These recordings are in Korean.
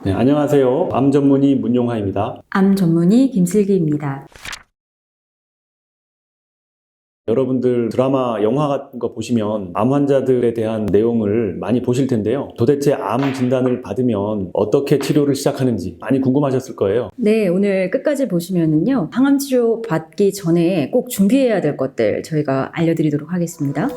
네, 안녕하세요. 암 전문의 문용화입니다. 암 전문의 김슬기입니다. 여러분들 드라마, 영화 같은 거 보시면 암 환자들에 대한 내용을 많이 보실 텐데요. 도대체 암 진단을 받으면 어떻게 치료를 시작하는지 많이 궁금하셨을 거예요. 네, 오늘 끝까지 보시면은요, 항암 치료 받기 전에 꼭 준비해야 될 것들 저희가 알려드리도록 하겠습니다.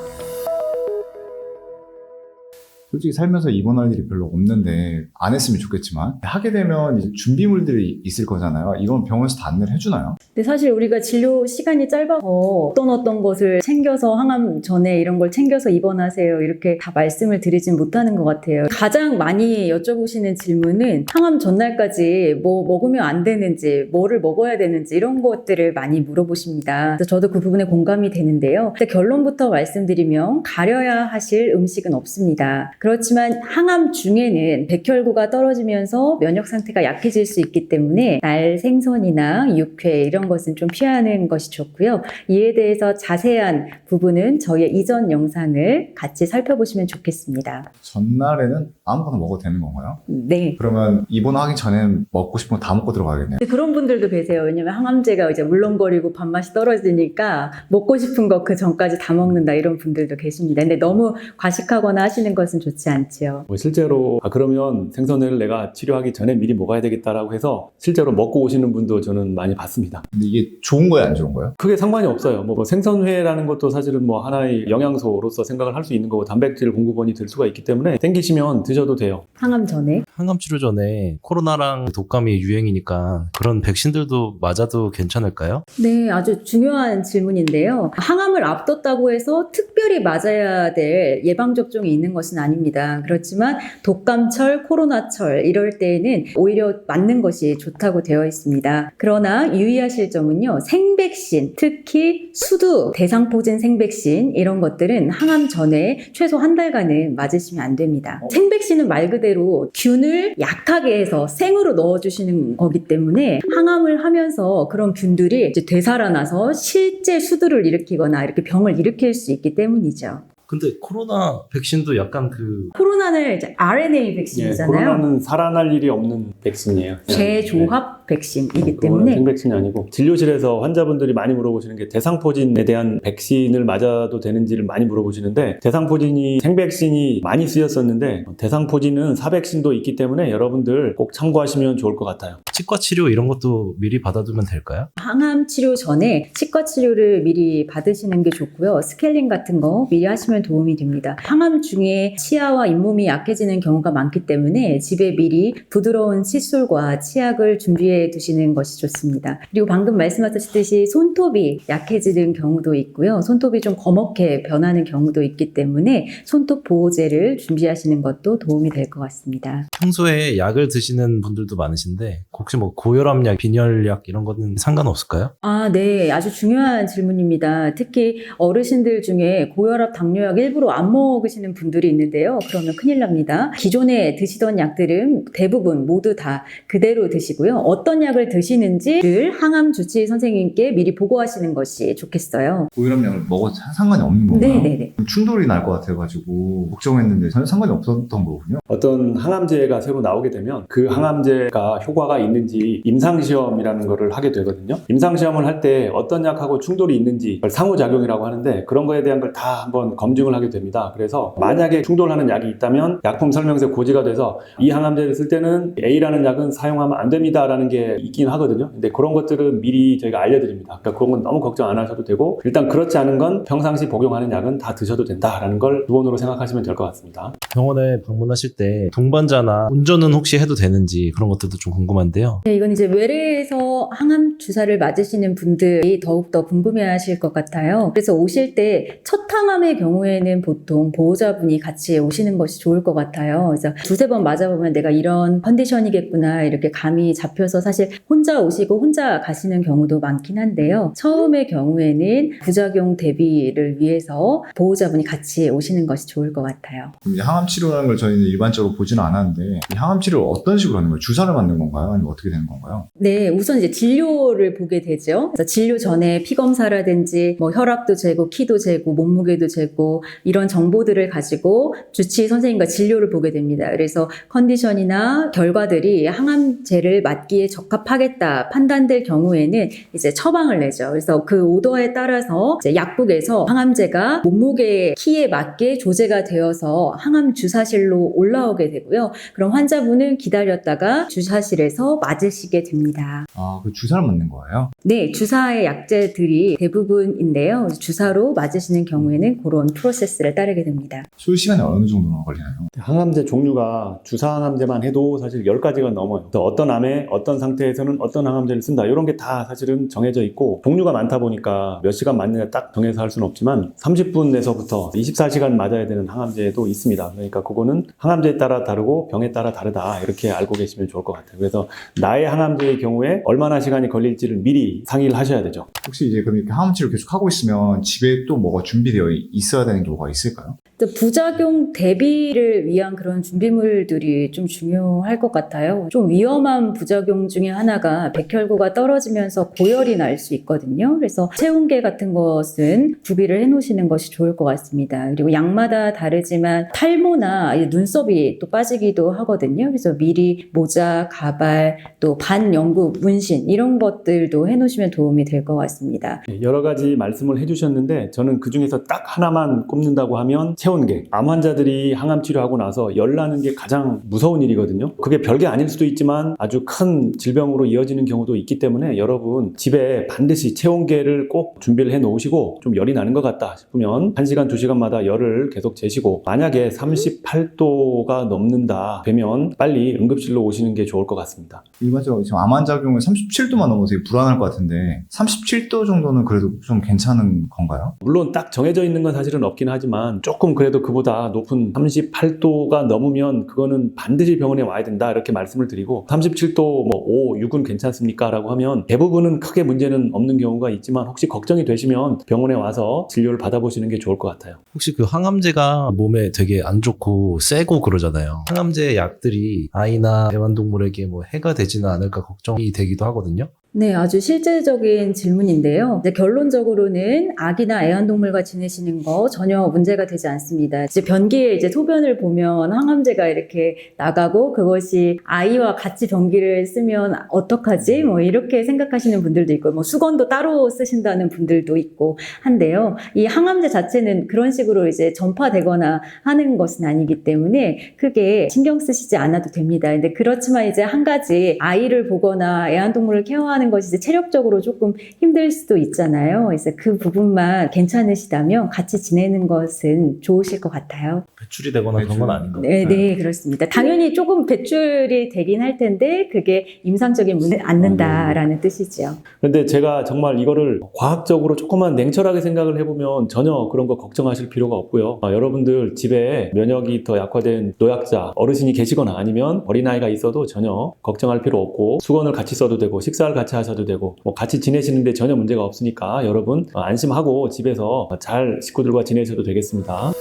솔직히 살면서 입원할 일이 별로 없는데 안 했으면 좋겠지만 하게 되면 이제 준비물들이 있을 거잖아요. 이건 병원에서 다 안내를 해주나요? 근데 사실 우리가 진료 시간이 짧아서 어떤 것을 챙겨서 항암 전에 이런 걸 챙겨서 입원하세요 이렇게 다 말씀을 드리진 못하는 것 같아요. 가장 많이 여쭤보시는 질문은 항암 전날까지 뭐 먹으면 안 되는지, 뭐를 먹어야 되는지 이런 것들을 많이 물어보십니다. 그래서 저도 그 부분에 공감이 되는데요. 근데 결론부터 말씀드리면 가려야 하실 음식은 없습니다. 그렇지만 항암 중에는 백혈구가 떨어지면서 면역 상태가 약해질 수 있기 때문에 날 생선이나 육회 이런 것은 좀 피하는 것이 좋고요. 이에 대해서 자세한 부분은 저희의 이전 영상을 같이 살펴보시면 좋겠습니다. 전날에는 아무거나 먹어도 되는 건가요? 네. 그러면 입원하기 전엔 먹고 싶은 거 다 먹고 들어가야겠네요. 그런 분들도 계세요. 왜냐면 항암제가 이제 물렁거리고 밥맛이 떨어지니까 먹고 싶은 거 그 전까지 다 먹는다 이런 분들도 계십니다. 근데 너무 과식하거나 하시는 것은 좋지 않지요. 실제로 그러면 생선을 내가 치료하기 전에 미리 먹어야 되겠다라고 해서 실제로 먹고 오시는 분도 저는 많이 봤습니다. 근데 이게 좋은 거예요, 안 좋은 거예요? 크게 상관이 없어요. 뭐 생선회라는 것도 사실은 뭐 하나의 영양소로서 생각을 할 수 있는 거고 단백질 공급원이 될 수가 있기 때문에 땡기시면 드셔도 돼요. 항암 전에. 항암 치료 전에 코로나랑 독감이 유행이니까 그런 백신들도 맞아도 괜찮을까요? 네, 아주 중요한 질문인데요. 항암을 앞뒀다고 해서 특별히 맞아야 될 예방접종이 있는 것은 아닙니다. 그렇지만 독감철, 코로나철 이럴 때에는 오히려 맞는 것이 좋다고 되어 있습니다. 그러나 유의하실 점은요. 생백신, 특히 수두, 대상포진 생백신 이런 것들은 항암 전에 최소 한 달간은 맞으시면 안 됩니다. 생백신은 말 그대로 균을 약하게 해서 생으로 넣어주시는 거기 때문에 항암을 하면서 그런 균들이 이제 되살아나서 실제 수두를 일으키거나 이렇게 병을 일으킬 수 있기 때문이죠. 근데 코로나 백신도 약간 코로나는 이제 RNA 백신이잖아요. 코로나는 살아날 일이 없는 백신이에요. 재조합 백신이기 그거는 때문에 생백신이 아니고 진료실에서 환자분들이 많이 물어보시는 게 대상포진에 대한 백신을 맞아도 되는지를 많이 물어보시는데 대상포진이 생백신이 많이 쓰였었는데 대상포진은 사백신도 있기 때문에 여러분들 꼭 참고하시면 좋을 것 같아요. 치과 치료 이런 것도 미리 받아두면 될까요? 항암 치료 전에 치과 치료를 미리 받으시는 게 좋고요. 스케일링 같은 거 미리 하시면 도움이 됩니다. 항암 중에 치아와 잇몸이 약해지는 경우가 많기 때문에 집에 미리 부드러운 칫솔과 치약을 준비해 두시는 것이 좋습니다. 그리고 방금 말씀하셨듯이 손톱이 약해지는 경우도 있고요. 손톱이 좀 거먹게 변하는 경우도 있기 때문에 손톱 보호제를 준비하시는 것도 도움이 될 것 같습니다. 평소에 약을 드시는 분들도 많으신데 혹시 뭐 고혈압약, 빈혈약 이런 거는 상관없을까요? 네. 아주 중요한 질문입니다. 특히 어르신들 중에 고혈압, 당뇨약 일부러 안 먹으시는 분들이 있는데요. 그러면 큰일 납니다. 기존에 드시던 약들은 대부분 모두 다 그대로 드시고요. 어떤 약을 드시는지를 항암 주치의 선생님께 미리 보고하시는 것이 좋겠어요. 고혈압약을 먹어도 상관이 없는 건가요? 네네네. 충돌이 날 것 같아가지고 걱정했는데 전혀 상관이 없었던 거군요. 어떤 항암제가 새로 나오게 되면 그 항암제가 효과가 있는지 임상시험이라는 거를 하게 되거든요. 임상시험을 할 때 어떤 약하고 충돌이 있는지 그걸 상호작용이라고 하는데 그런 거에 대한 걸 다 한번 검증을 하게 됩니다. 그래서 만약에 충돌하는 약이 있다면 약품 설명서에 고지가 돼서 이 항암제를 쓸 때는 A라는 약은 사용하면 안 됩니다 라는 게 있긴 하거든요. 근데 그런 것들은 미리 저희가 알려드립니다. 그러니까 그런 건 너무 걱정 안 하셔도 되고 일단 그렇지 않은 건 평상시 복용하는 약은 다 드셔도 된다라는 걸 기본으로 생각하시면 될 것 같습니다. 병원에 방문하실 때 동반자나 운전은 혹시 해도 되는지 그런 것들도 좀 궁금한데요. 네, 이건 이제 외래에서 항암 주사를 맞으시는 분들이 더욱더 궁금해하실 것 같아요. 그래서 오실 때 첫 항암의 경우에는 보통 보호자분이 같이 오시는 것이 좋을 것 같아요. 그래서 두세 번 맞아보면 내가 이런 컨디션이겠구나 이렇게 감이 잡혀서 사실 혼자 오시고 혼자 가시는 경우도 많긴 한데요. 처음의 경우에는 부작용 대비를 위해서 보호자분이 같이 오시는 것이 좋을 것 같아요. 이 항암 치료라는 걸 저희는 일반적으로 보지는 않았는데 이 항암 치료를 어떤 식으로 하는 거예요? 주사를 맞는 건가요? 아니면 어떻게 되는 건가요? 네, 우선 이제 진료를 보게 되죠. 그래서 진료 전에 피 검사라든지 뭐 혈압도 재고, 키도 재고, 몸무게도 재고, 가지고 이런 정보들을 가지고 주치의 선생님과 진료를 보게 됩니다. 그래서 컨디션이나 결과들이 항암제를 맞기에 적합하겠다 판단될 경우에는 이제 처방을 내죠. 그래서 그 오더에 따라서 이제 약국에서 항암제가 몸무게 키에 맞게 조제가 되어서 항암 주사실로 올라오게 되고요. 그럼 환자분은 기다렸다가 주사실에서 맞으시게 됩니다. 아, 그 주사를 맞는 거예요? 네, 주사의 약제들이 대부분인데요. 주사로 맞으시는 경우에는 그런 프로세스를 따르게 됩니다. 소요 시간이 어느 정도나 걸리나요? 항암제 종류가 주사 항암제만 해도 사실 10가지가 넘어요. 그래서 어떤 암에 어떤 상태에서는 어떤 항암제를 쓴다. 이런 게 다 사실은 정해져 있고 종류가 많다 보니까 몇 시간 맞느냐 딱 정해서 할 수는 없지만 30분에서부터 24시간 맞아야 되는 항암제도 있습니다. 그러니까 그거는 항암제에 따라 다르고 병에 따라 다르다. 이렇게 알고 계시면 좋을 것 같아요. 그래서 나의 항암제의 경우에 얼마나 시간이 걸릴지를 미리 상의를 하셔야 되죠. 혹시 이제 그럼 이렇게 항암치료 계속 하고 있으면 집에 또 뭐가 준비되어 있어야 되는 게 뭐가 있을까요? 부작용 대비를 위한 그런 준비물들이 좀 중요할 것 같아요. 좀 위험한 부작용 중에 하나가 백혈구가 떨어지면서 고열이 날 수 있거든요. 그래서 체온계 같은 것은 구비를 해놓으시는 것이 좋을 것 같습니다. 그리고 약마다 다르지만 탈모나 눈썹이 또 빠지기도 하거든요. 그래서 미리 모자, 가발, 또 반영구, 문신 이런 것들도 해놓으시면 도움이 될 것 같습니다. 여러 가지 말씀을 해주셨는데 저는 그 중에서 딱 하나만 꼽는다고 하면 체온계. 암 환자들이 항암 치료하고 나서 열 나는 게 가장 무서운 일이거든요. 그게 별게 아닐 수도 있지만 아주 큰 질병으로 이어지는 경우도 있기 때문에 여러분 집에 반드시 체온계를 꼭 준비를 해 놓으시고 좀 열이 나는 것 같다 싶으면 1시간, 2시간마다 열을 계속 재시고 만약에 38도가 넘는다 되면 빨리 응급실로 오시는 게 좋을 것 같습니다. 일반적으로 지금 암 환자 경우에 37도만 넘어서 되게 불안할 것 같은데 37도 정도는 그래도 좀 괜찮은 건가요? 물론 딱 정해져 있는 건 사실은 없긴 하지만 조금 그래도 그보다 높은 38도가 넘으면 그거는 반드시 병원에 와야 된다 이렇게 말씀을 드리고 37도 뭐 5, 6은 괜찮습니까? 라고 하면 대부분은 크게 문제는 없는 경우가 있지만 혹시 걱정이 되시면 병원에 와서 진료를 받아보시는 게 좋을 것 같아요. 혹시 그 항암제가 몸에 되게 안 좋고 세고 그러잖아요. 항암제 약들이 아이나 애완동물에게 뭐 해가 되지는 않을까 걱정이 되기도 하거든요. 네, 아주 실제적인 질문인데요. 이제 결론적으로는 아기나 애완동물과 지내시는 거 전혀 문제가 되지 않습니다. 이제 변기에 이제 소변을 보면 항암제가 이렇게 나가고 그것이 아이와 같이 변기를 쓰면 어떡하지? 뭐 이렇게 생각하시는 분들도 있고, 뭐 수건도 따로 쓰신다는 분들도 있고 한데요. 이 항암제 자체는 그런 식으로 이제 전파되거나 하는 것은 아니기 때문에 크게 신경 쓰시지 않아도 됩니다. 근데 그렇지만 이제 한 가지 아이를 보거나 애완동물을 케어하는 것이 이제 체력적으로 조금 힘들 수도 있잖아요. 그래서 그 부분만 괜찮으시다면 같이 지내는 것은 좋으실 것 같아요. 배출이 되거나 그런 건 아닌 것 네, 같아요. 네, 그렇습니다. 당연히 조금 배출이 되긴 할 텐데 그게 임상적인 문제는 않는다라는 뜻이죠. 근데 제가 정말 이거를 과학적으로 조금만 냉철하게 생각을 해보면 전혀 그런 거 걱정하실 필요가 없고요. 여러분들 집에 면역이 더 약화된 노약자, 어르신이 계시거나 아니면 어린아이가 있어도 전혀 걱정할 필요 없고 수건을 같이 써도 되고 식사를 같이 하셔도 되고 뭐 같이 지내시는데 전혀 문제가 없으니까 여러분 안심하고 집에서 잘 식구들과 지내셔도 되겠습니다.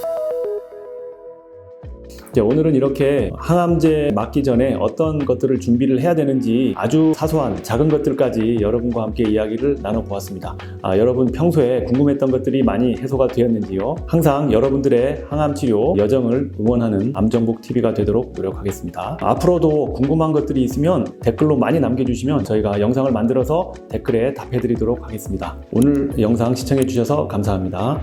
오늘은 이렇게 항암제 맞기 전에 어떤 것들을 준비를 해야 되는지 아주 사소한 작은 것들까지 여러분과 함께 이야기를 나눠보았습니다. 여러분 평소에 궁금했던 것들이 많이 해소가 되었는지요? 항상 여러분들의 항암치료 여정을 응원하는 암정복TV가 되도록 노력하겠습니다. 앞으로도 궁금한 것들이 있으면 댓글로 많이 남겨주시면 저희가 영상을 만들어서 댓글에 답해드리도록 하겠습니다. 오늘 영상 시청해주셔서 감사합니다.